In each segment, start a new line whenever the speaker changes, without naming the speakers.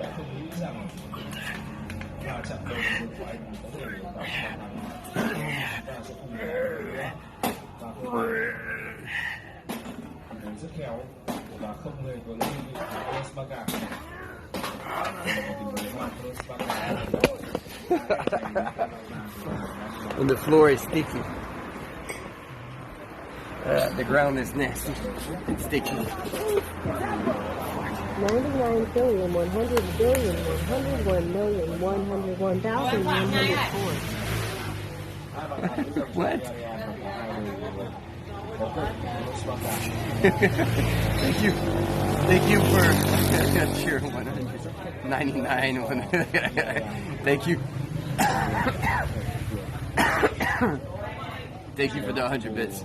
bạn không nghĩ rằng va chạm đầu của anh có thể tạo ra ta sẽ không bỏ nữa và không rất khéo và không hề có lỗi như Rosbaga.
And the floor is sticky. The ground is nasty. It's sticky.
99 billion, 100 billion, 101 million, 101,104.
What? Thank you for sure 199. Thank you. Thank you for the 100 bits.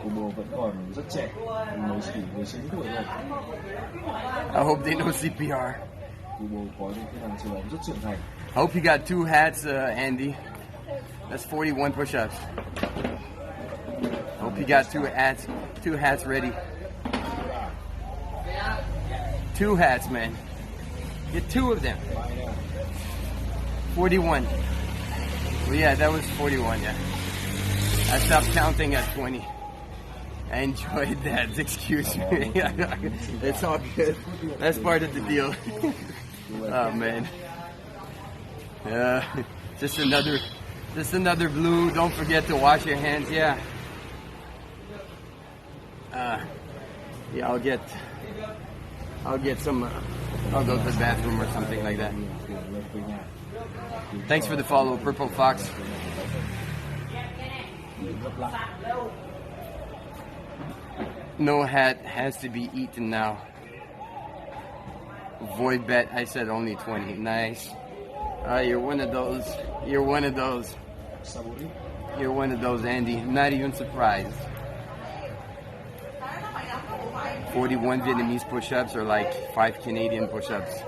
Kubo vẫn còn rất trẻ, mới chỉ 19 tuổi thôi.
I hope they know CPR.
Kubo có những kỹ năng chiến đấu rất trưởng thành.
I hope you got 2 hats, Andy. That's 41 push-ups. Hope you got 2 hats ready. 2 hats, man. Get 2 of them. 41. Well, yeah, that was 41, yeah. I stopped counting at 20. I enjoyed that, excuse me. It's all good. That's part of the deal. Oh, man. Just another blue. Don't forget to wash your hands, yeah. Yeah, I'll get some, I'll go to the bathroom or something like that. Thanks for the follow, Purple Fox. No hat has to be eaten now. Void bet, I said only 20. Nice. You're one of those. You're one of those. You're one of those, Andy. I'm not even surprised. 41 Vietnamese push-ups are like 5 Canadian push-ups.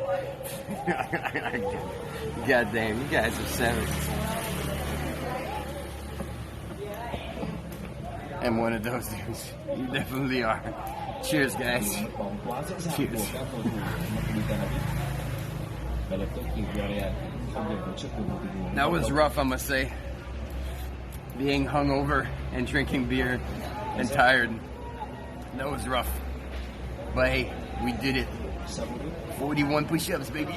God damn, you guys are savage. I'm one of those dudes. You definitely are. Cheers, guys. Cheers. That was rough, I must say. Being hungover and drinking beer and tired. That was rough. But hey, we did it. 41 push-ups, baby.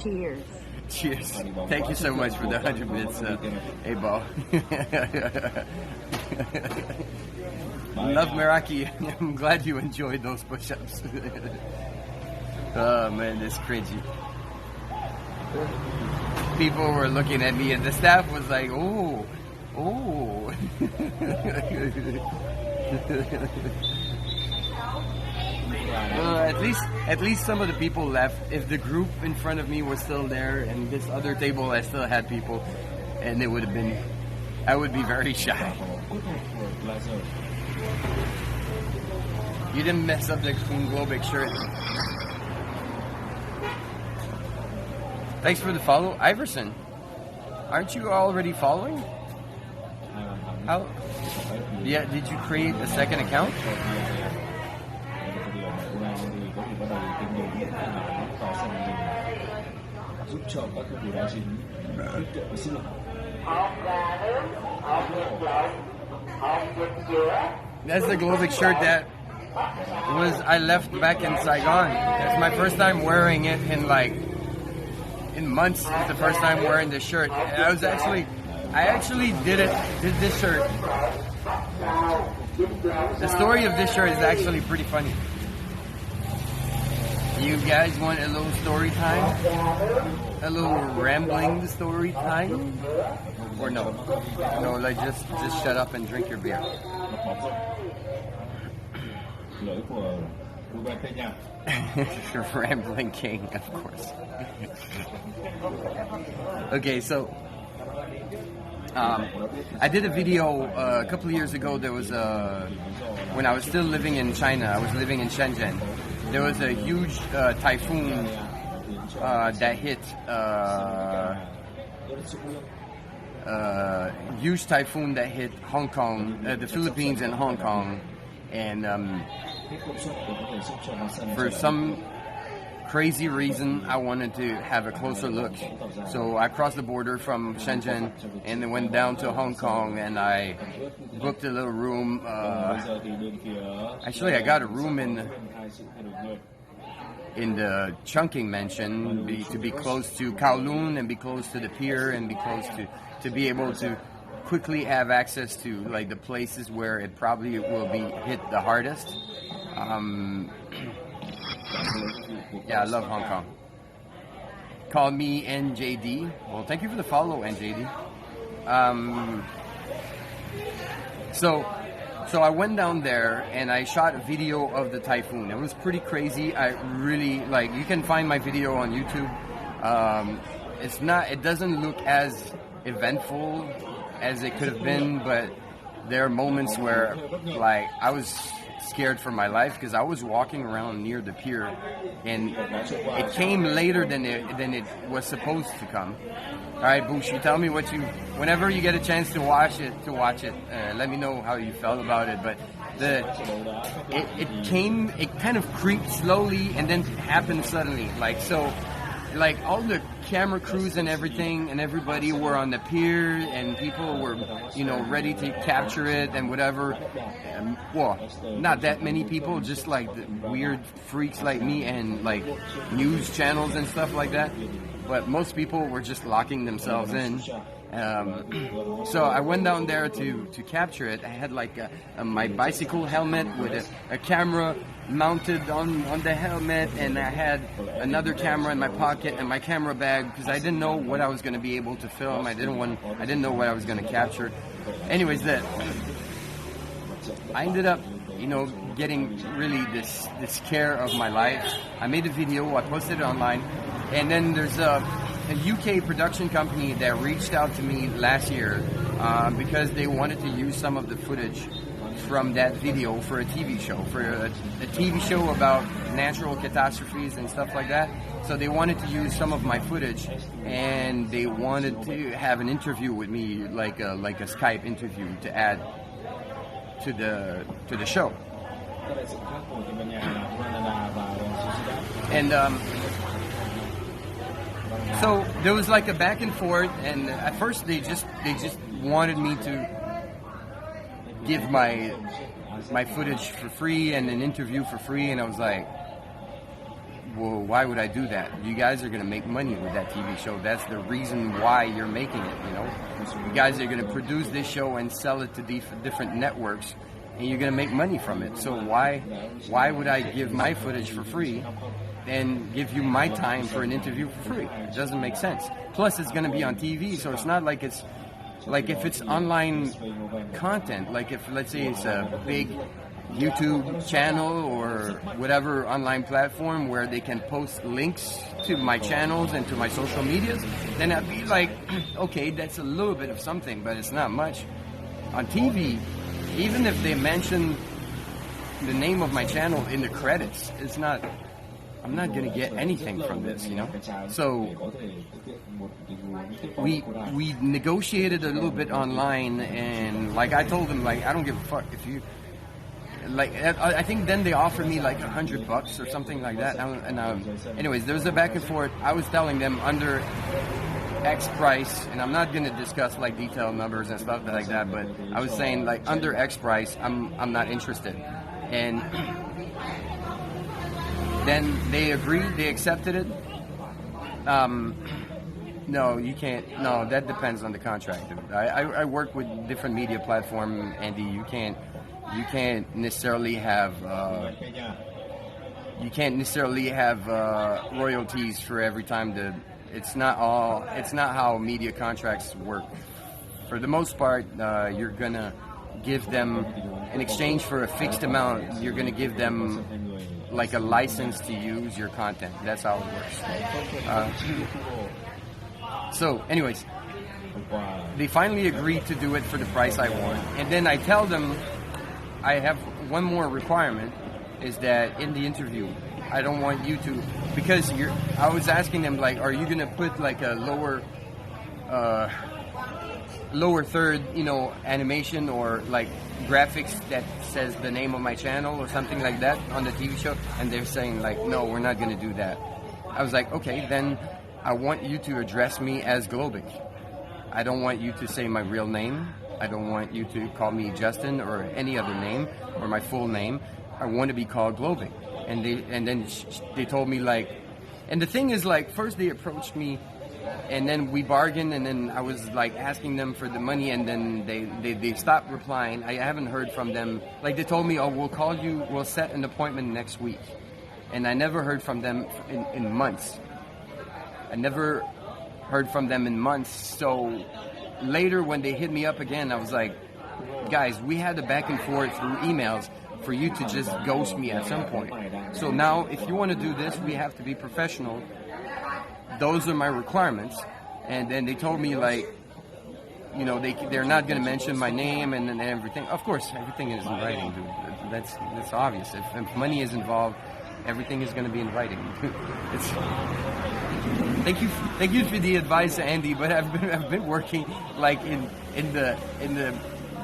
Cheers.
Cheers. Thank you so much for the 100 bits, hey, Bo. Love Meraki. I'm glad you enjoyed those push-ups. Oh, man, this cringy. People were looking at me, and the staff was like, oh. At least some of the people left. If the group in front of me was still there, and this other table I still had people, and it would have been, I would be very shy. You didn't mess up the Queen Globic shirt. Thanks for the follow, Iverson. Aren't you already following? How? Yeah, did you create a second account? That's the Globic shirt that I left back in Saigon. It's my first time wearing it in months. It's the first time wearing this shirt. I actually did this shirt. The story of this shirt is actually pretty funny. You guys want a little story time? A little rambling story time? Or no? No, like just shut up and drink your beer. Rambling King, of course. Okay, so I did a video a couple of years ago. There was when I was still living in China. I was living in Shenzhen. There was a huge typhoon that hit huge typhoon that hit Hong Kong, the Philippines and Hong Kong, and for some crazy reason, I wanted to have a closer look. So I crossed the border from Shenzhen and then went down to Hong Kong, and I booked a little room. Actually, I got a room in the Chungking Mansion to be close to Kowloon and be close to the pier and be close to be able to quickly have access to like the places where it probably will be hit the hardest. Yeah, I love Hong Kong. Call me NJD. Well, thank you for the follow, NJD. So I went down there and I shot a video of the typhoon. It was pretty crazy. I really like. You can find my video on YouTube. It doesn't look as eventful as it could have been, but there are moments where like I was scared for my life because I was walking around near the pier and it came later than it was supposed to come. All right, Boosh, you tell me whenever you get a chance to watch it, let me know how you felt about it. But it kind of creeped slowly and then happened suddenly. Like all the camera crews and everything and everybody were on the pier and people were, ready to capture it and whatever. Well, not that many people, just like the weird freaks like me and like news channels and stuff like that. But most people were just locking themselves in. So I went down there to capture it. I had like my bicycle helmet with a camera mounted on the helmet, and I had another camera in my pocket and my camera bag because I didn't know what I was going to be able to film. I didn't know what I was going to capture. Anyways, I ended up, getting really this scare of my life. I made a video, I posted it online, and then there's a UK production company that reached out to me last year because they wanted to use some of the footage from that video for a TV show, about natural catastrophes and stuff like that. So they wanted to use some of my footage, and they wanted to have an interview with me, like a Skype interview to add to the show. And so there was like a back and forth, and at first they just wanted me to give my footage for free and an interview for free, and I was like, well, why would I do that? You guys are going to make money with that TV show. That's the reason why you're making it, You guys are going to produce this show and sell it to different networks, and you're going to make money from it. So why would I give my footage for free and give you my time for an interview for free? It doesn't make sense. Plus, it's going to be on TV, so it's not like it's like if it's online content, like if, let's say, it's a big YouTube channel or whatever online platform where they can post links to my channels and to my social medias, then I'd be like, okay, that's a little bit of something, but it's not much. On TV, even if they mention the name of my channel in the credits, I'm not going to get anything from this, So we negotiated a little bit online, and like I told them, like, I don't give a fuck if you, like, I think then they offered me like $100 or something like that. Anyways, there was a back and forth. I was telling them under X price, and I'm not going to discuss like detailed numbers and stuff like that, but I was saying like under X price, I'm not interested. And then they agreed, they accepted it. No, you can't. No, that depends on the contract. I work with different media platform, Andy. You can't necessarily have royalties for every time. It's not how media contracts work. For the most part, you're gonna give them, in exchange for a fixed amount, you're gonna give them like a license to use your content. That's how it works. So anyways, they finally agreed to do it for the price I want. And then I tell them I have one more requirement, is that in the interview, I don't want you to, because I was asking them, like, are you going to put like a lower lower third, animation or like graphics that says the name of my channel or something like that on the TV show, and they're saying like, no, we're not going to do that. I was like, okay, then I want you to address me as Globic. I don't want you to say my real name. I don't want you to call me Justin or any other name or my full name. I want to be called Globic. And then they told me like, and the thing is like, first they approached me, and then we bargained, and then I was like asking them for the money, and then they stopped replying. I haven't heard from them. Like they told me, oh, we'll call you, we'll set an appointment next week. And I never heard from them in months. I never heard from them in months. So later when they hit me up again, I was like, guys, we had a back and forth through emails for you to just ghost me at some point. So now if you want to do this, we have to be professional. Those are my requirements. And then they told me like, they're not going to mention my name and everything. Of course, everything is in writing, dude. That's obvious. If money is involved, everything is going to be in writing. Thank you for the advice, Andy. But I've been working like in the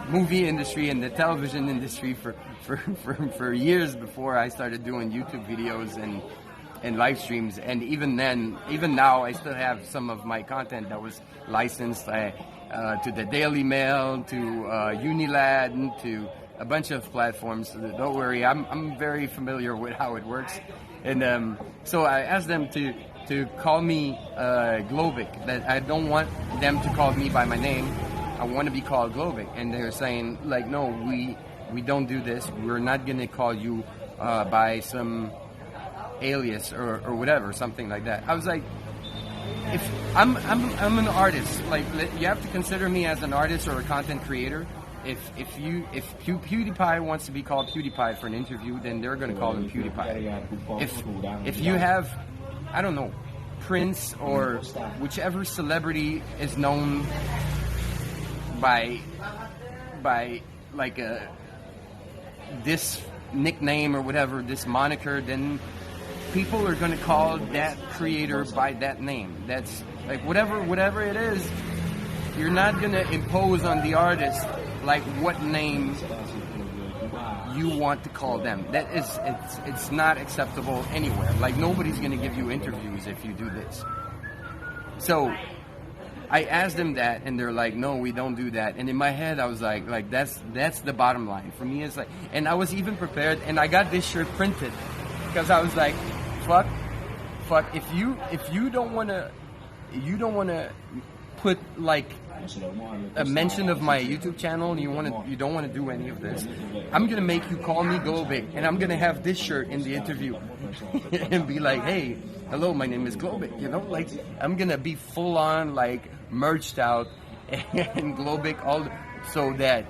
movie industry and the television industry for years before I started doing YouTube videos and live streams. And even now, I still have some of my content that was licensed to the Daily Mail, to Unilad, to a bunch of platforms. So don't worry, I'm very familiar with how it works. And so I asked them to call me Globic. That I don't want them to call me by my name. I want to be called Globic. And they're saying like, no, we don't do this. We're not going to call you by some alias or whatever, something like that. I was like, if I'm an artist, like you have to consider me as an artist or a content creator. If PewDiePie wants to be called PewDiePie for an interview, then they're going to call him PewDiePie. If you have, I don't know, Prince or whichever celebrity is known by like this nickname or whatever, this moniker, then people are going to call that creator by that name. That's like whatever it is. You're not going to impose on the artist like what name you want to call them. That is, it's not acceptable anywhere. Like nobody's going to give you interviews if you do this. So I asked them that, and they're like, no, we don't do that. And in my head, I was like that's the bottom line for me. It's like, and I was even prepared, and I got this shirt printed because I was like, fuck. If you don't want to put like a mention of my YouTube channel, and you don't want to do any of this, I'm gonna make you call me Globic, and I'm gonna have this shirt in the interview and be like, hey, hello, my name is Globic. Like I'm gonna be full on like merged out and Globic so that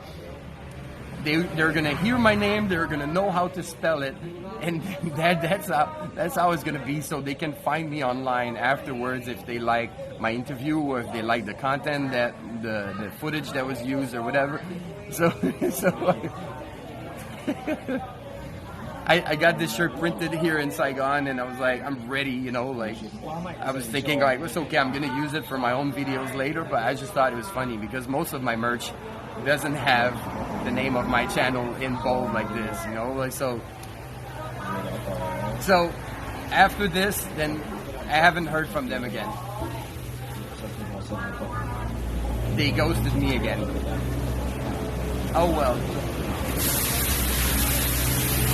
they're gonna hear my name, they're gonna know how to spell it, and that's how it's gonna be. So they can find me online afterwards if they like my interview or if they like the content, that the footage that was used or whatever. So I got this shirt printed here in Saigon, and I was like, I'm ready, like I was thinking like, it's okay, I'm gonna use it for my own videos later, but I just thought it was funny because most of my merch doesn't have the name of my channel in bold like this, like so after this, then I haven't heard from them again. They ghosted me again. Oh well.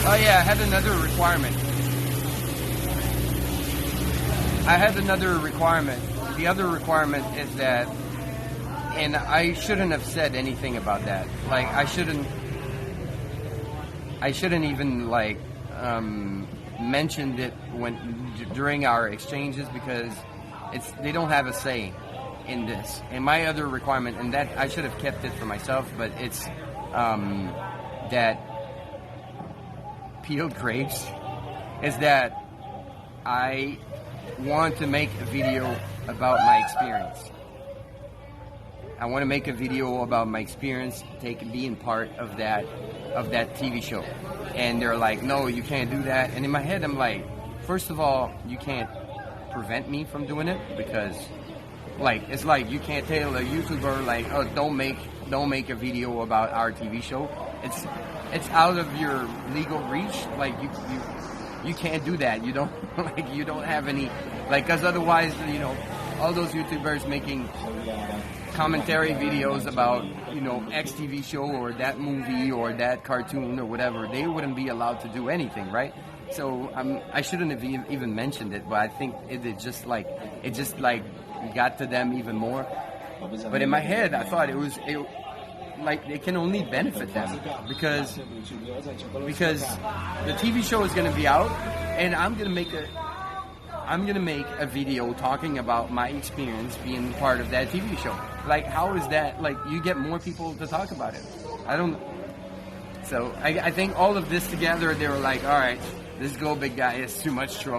Oh yeah, I had another requirement. The other requirement is that, and I shouldn't have said anything about that. Like I shouldn't even like mentioned it during our exchanges, because they don't have a say in this. And my other requirement, and that I should have kept it for myself, but it's that peeled grapes, is that I want to make a video about my experience. I want to make a video about my experience, being part of that TV show. And they're like, no, you can't do that. And in my head, I'm like, first of all, you can't prevent me from doing it, because Like it's like you can't tell a YouTuber like, oh, don't make a video about our TV show. It's out of your legal reach. Like you can't do that. You don't like you don't have any like, because otherwise, you know, all those YouTubers making commentary videos about, you know, X TV show or that movie or that cartoon or whatever, they wouldn't be allowed to do anything, right? So I shouldn't have even mentioned it, but I think it just got to them even more. But in my head, I thought it can only benefit them because the TV show is going to be out, and I'm going to make a video talking about my experience being part of that TV show. Like, how is that? Like, you get more people to talk about it. I don't. So I think all of this together, they were like, all right, this Go Big guy is too much trouble.